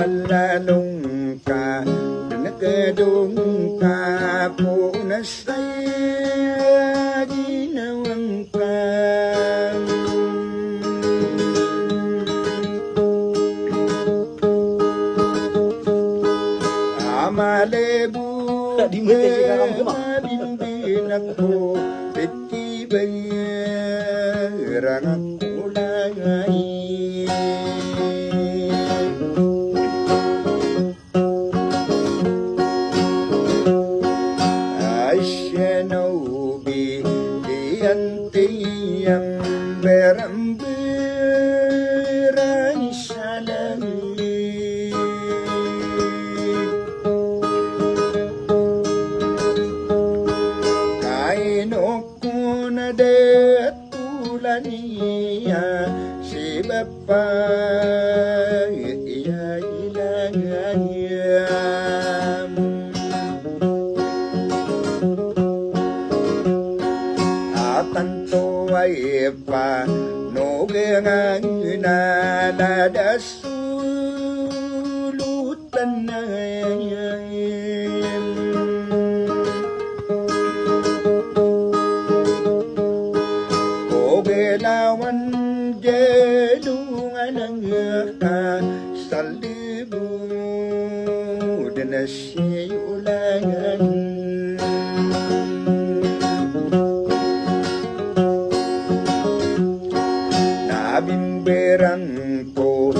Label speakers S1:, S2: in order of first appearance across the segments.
S1: Malalong ka na nagadong ka po na sa'yo ginawang ka. Amalebu mabimbin ako petibay rangang kulay. Shenobi diantiyam beramberan salami kainoko na detulaniya si bapa iya ilanganya. Tanto ay pa nugengang nadasulutan na kogelawan jedungan ang sa libud na siya'y ulangan. Bimberang ko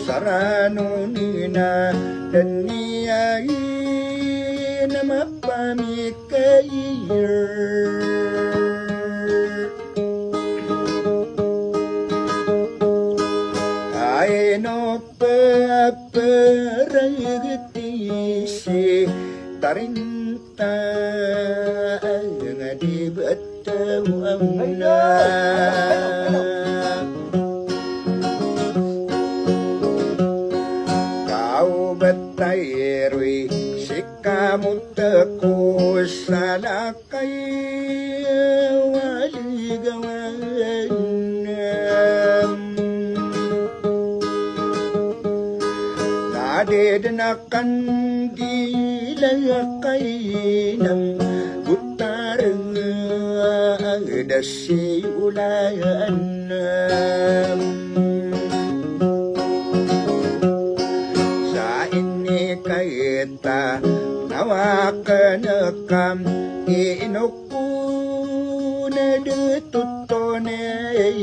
S1: sarano nina dan niyay na mapamikayir. Ay no paparagati si tarinta ang adibataw na. Batayro'y sikamutako sa lakay waligawan. Nadedanakan dilakay ng butarang dasi ulayan. Kaita nawakanakam inuku na dututonay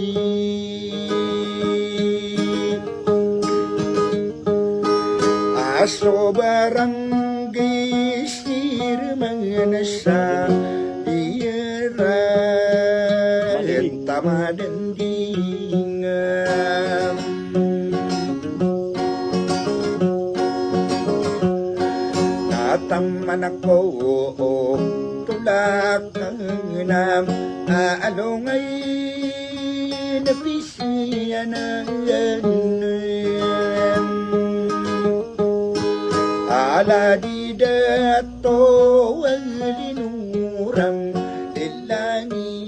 S1: aso barangay sirmangan sa iyara tamadandingan. Taman ako tulak na alungay na pisya na ala di dato ang linurang ilangi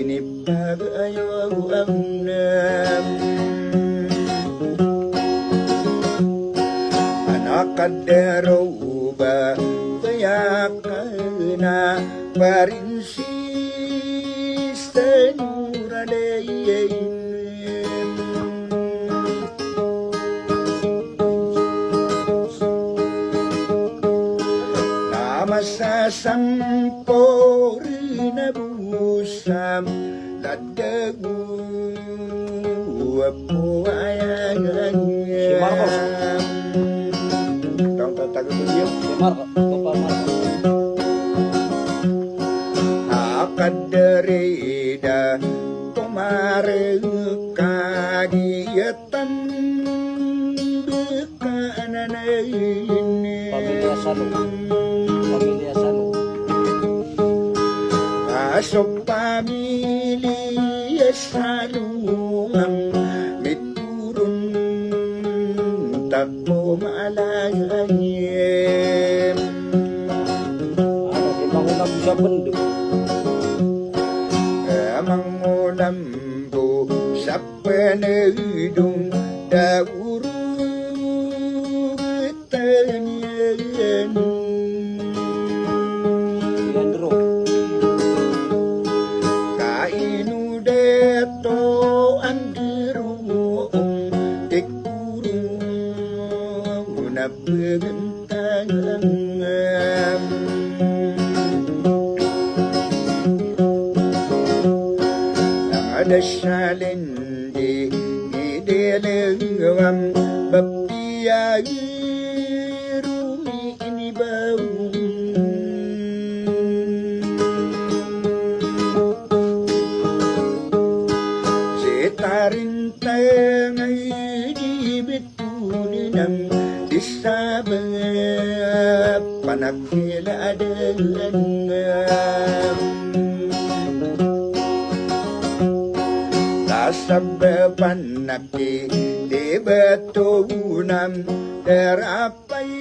S1: inipagayo ang kadero ba kaya ka na parinsi sa nuralayin. Namasasampo rin na busam ladagu po ayagan niya. Akaderida tumareng kadiatan bekananayin
S2: Pamilya Salo
S1: Asok pamilya Salo ang miturun takbo maalayan.
S2: Anak emang udah bisa benduk.
S1: Mangulam bu sa penudung dauru tanyan
S2: Leandro.
S1: kainu deto andiru tekuru munapgentangan ada shalindi idelengam bapiyairu ini bau setarin tangai di betulinam disabab panakila adelengam sababan naki di betunam terapai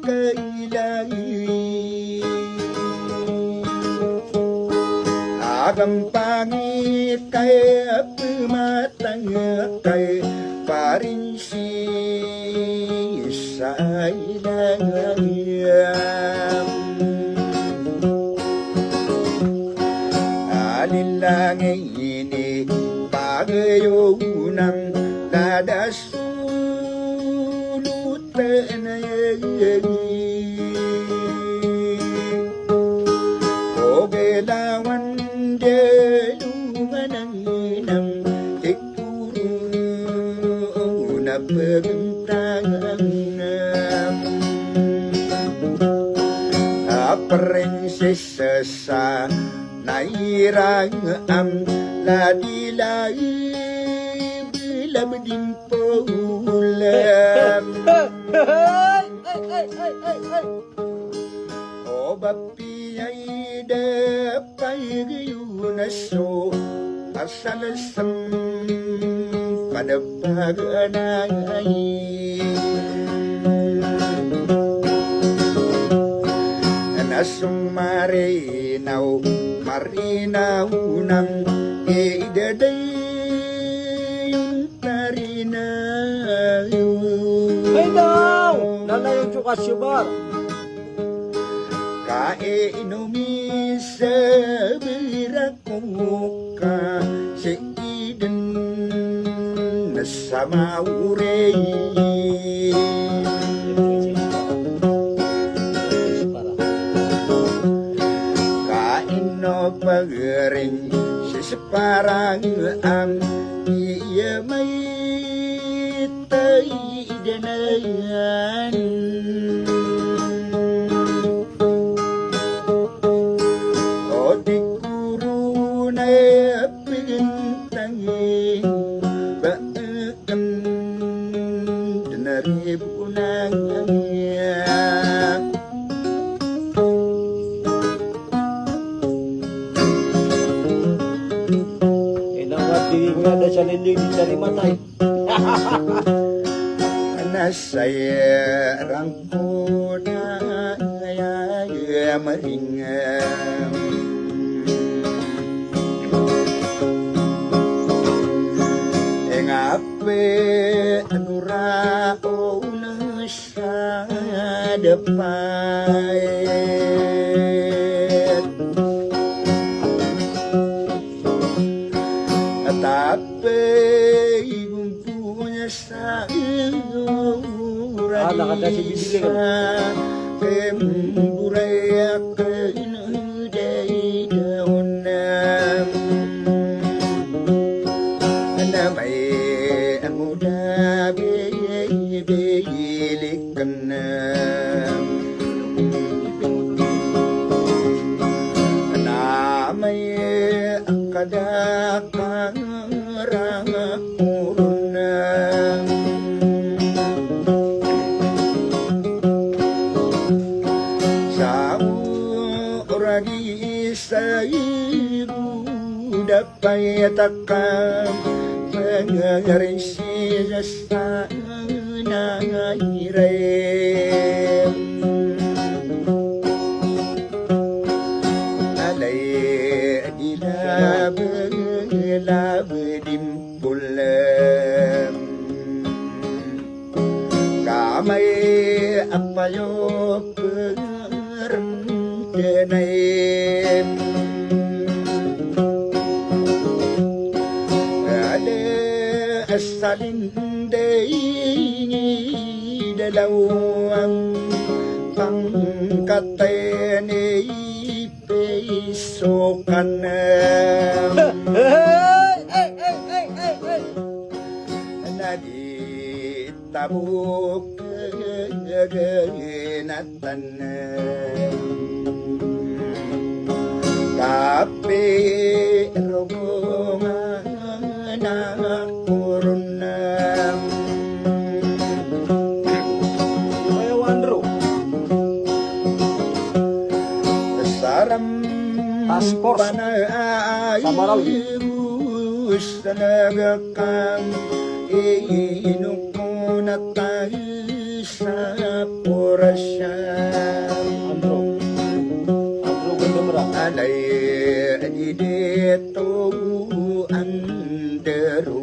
S1: keilahi agam pangit kaya pematang kaya parinsi sa ilangayam alilangay pagayunang nadasulutan kogelawan delumanang tikuru na pagtangan prinsesa sa nairang am ladilai bilam dimpulam o bapiyay dapay gayunaso asal sam padapaganay marinaw marinaw ng idaday yung tarinaw
S2: Hey daw! Nanay yung tsuka sibar.
S1: Kainumi sa birakuka sa idan na sa maurey pagering seseparang ang iya may taidanayan o tikuru na pigintangi baakam danaribu na
S2: ada saliling dari matai.
S1: Nasaya rangkuna ya maringam engape anura ona sa depan tapi gumpunya sa
S2: Ada si bibili kan
S1: kemburaya kenudai daunam namai amuda beyilikanam namai akadakang dapat takkan mengerisi rasa naira rem alai dila bela bedim bulam kamai apayo perendenai salindai dalawang pangkatene ipisokan nadi tabuk genatan kape rombongan kurunam saram
S2: Paspor sama raw
S1: sanagakam inukunatay sa purasyam
S2: Andro Gandamra
S1: alay dito andero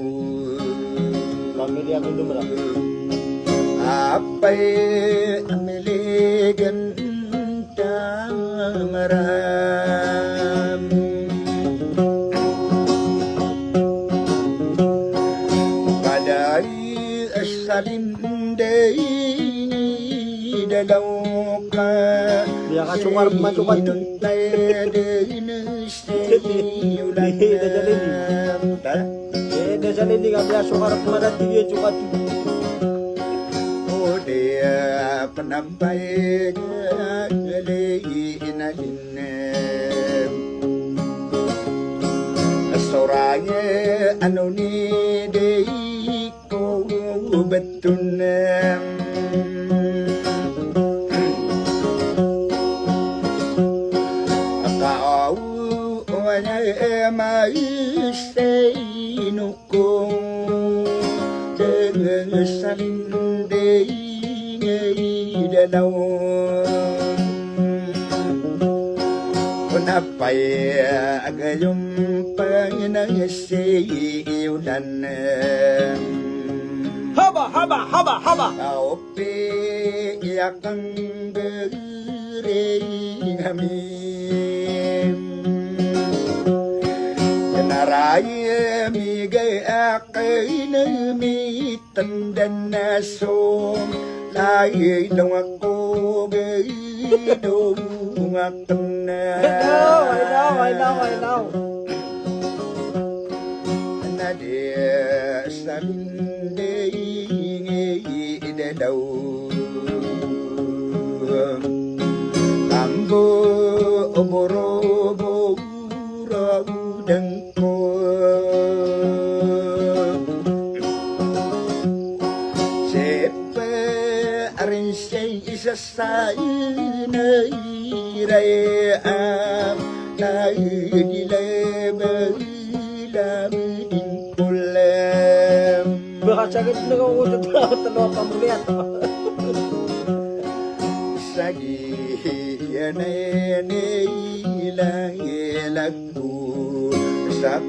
S2: Pamilya Gandamra
S1: apay amiligan tamaram kadai asalinday dalaw ka
S2: Dia ka sumar macukat Dasal ini kami sumar madat dia cukat
S1: dia penampay inahin sorangnya anu ni dei ko betun kau wanya mai seinuko dengan salindei dalaw napay agayong panginasiulan
S2: haba
S1: kaupi yakang gering hamim Naraya migay akay na mitandan na som Lahi lang ako gayidong akang na
S2: I know
S1: Nadia sa hindi idadaw Kambo oborobo rawdang ko arin siya'y isa sa inairayam na idilabading pulam.
S2: Baka sakit na kung usap na ako talo pa mulihan.
S1: Sagiyan ay nilagilag ko sa